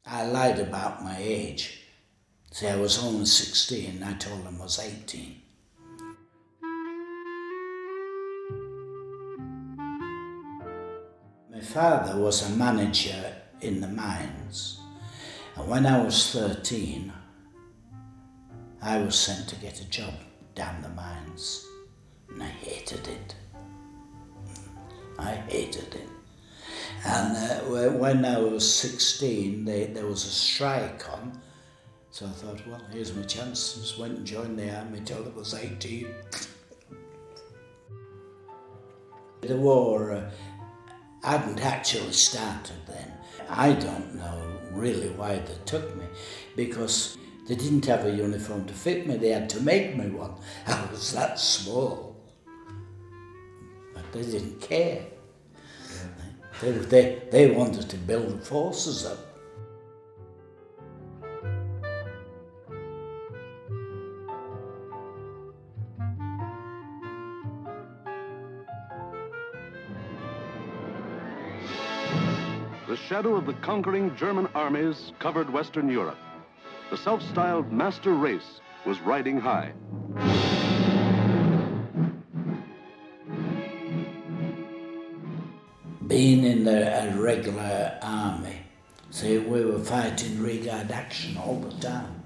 I lied about my age. See, I was only 16, I told them I was 18. My father was a manager in the mines, and when I was 13, I was sent to get a job down the mines, and I hated it. I hated it. And when I was 16, there was a strike on, so I thought, well, here's my chance. Just went and joined the army till I was 18. The war hadn't actually started then. I don't know really why they took me, because they didn't have a uniform to fit me. They had to make me one. I was that small. But they didn't care. They wanted to build the forces up. The shadow of the conquering German armies covered Western Europe. The self-styled master race was riding high. Being in a regular army, see, we were fighting rearguard action all the time.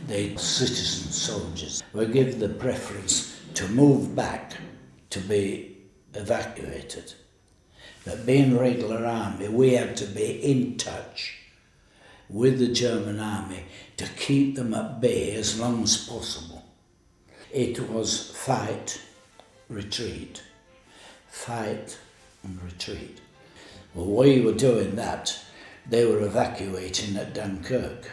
The citizen soldiers were given the preference to move back to be evacuated. But being regular army, we had to be in touch with the German army to keep them at bay as long as possible. It was fight, retreat, fight and retreat. Well, we were doing that. They were evacuating at Dunkirk.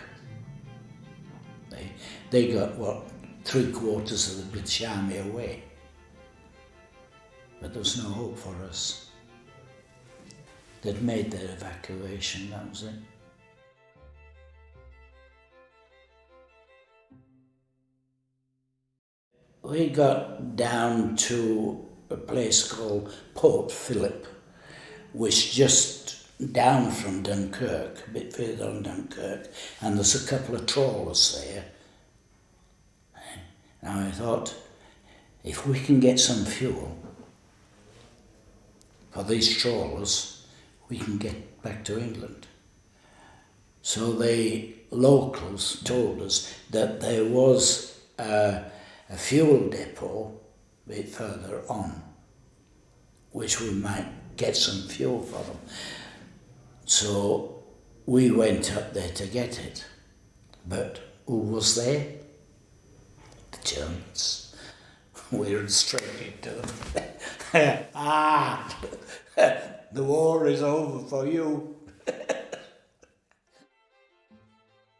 They got, what, 3/4 of the British Army away. But there was no hope for us. They'd made their evacuation, that was it. We got down to a place called Port Phillip, which just down from Dunkirk, a bit further on Dunkirk, and there's a couple of trawlers there. Now I thought, if we can get some fuel for these trawlers, we can get back to England. So the locals told us that there was a fuel depot a bit further on, which we might get some fuel for them. So we went up there to get it. But who was there? The Germans. We ran straight into them. The war is over for you.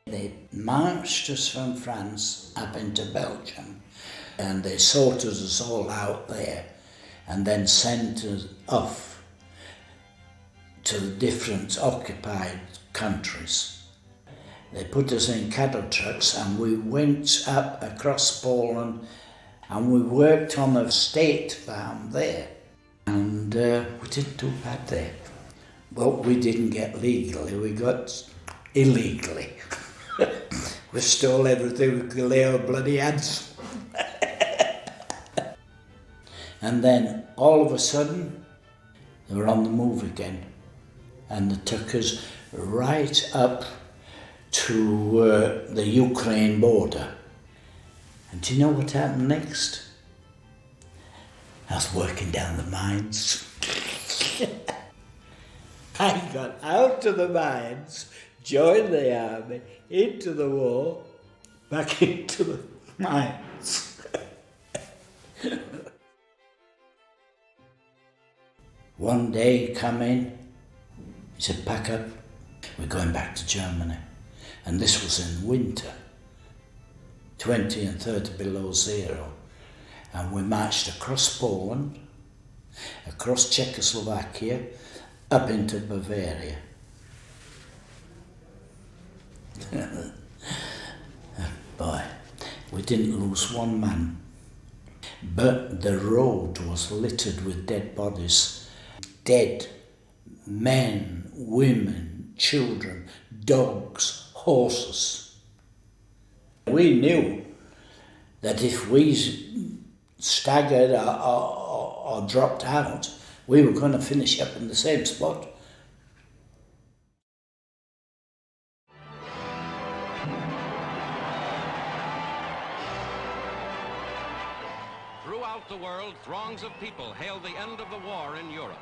They marched us from France up into Belgium, and they sorted us all out there and then sent us off to the different occupied countries. They put us in cattle trucks and we went up across Poland and we worked on a state farm there. And we didn't do bad there. But we didn't get legally, we got illegally. We stole everything we could lay our bloody hands. And then all of a sudden, they were on the move again. And they took us right up to the Ukraine border. And do you know what happened next? I was working down the mines. I got out of the mines, joined the army, into the war, back into the mines. One day he come in, he said, pack up, we're going back to Germany. And this was in winter, 20 and 30 below zero. And we marched across Poland, across Czechoslovakia, up into Bavaria. Boy, we didn't lose one man. But the road was littered with dead bodies. Dead men, women, children, dogs, horses. We knew that if we staggered or dropped out, we were going to finish up in the same spot. Throughout the world, throngs of people hailed the end of the war in Europe.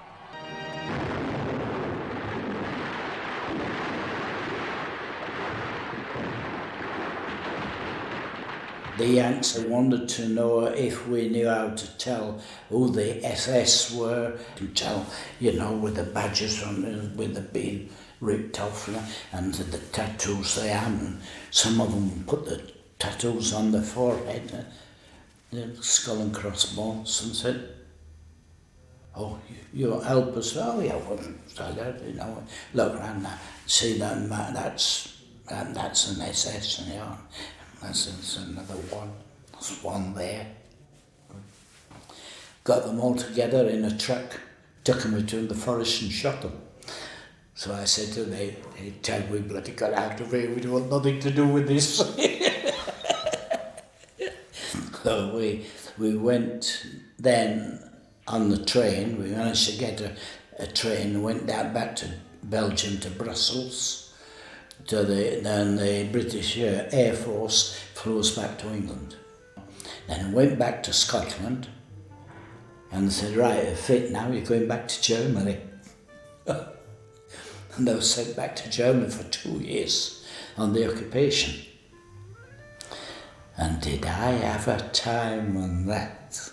The Yanks wanted to know if we knew how to tell who the SS were, to tell, with the badges on, with the being ripped off, and the tattoos they had. And some of them put the tattoos on their forehead, the skull and crossbones, and said, "Oh, you'll help us." "Oh, yeah, well, look around that, see that, that's an SS, and that's another one. There's one there." Got them all together in a truck, took them between the forest and shot them. So I said to them, "Tell we bloody got out of here, we don't want nothing to do with this." So we went then on the train. We managed to get a train and went down back to Belgium, to Brussels. Then the British Air Force flew us back to England. Then we went back to Scotland and they said, "Right, you're fit now, you're going back to Germany." And I was sent back to Germany for 2 years on the occupation. And did I have a time on that?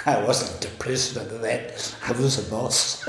I wasn't a prisoner then, I was a boss.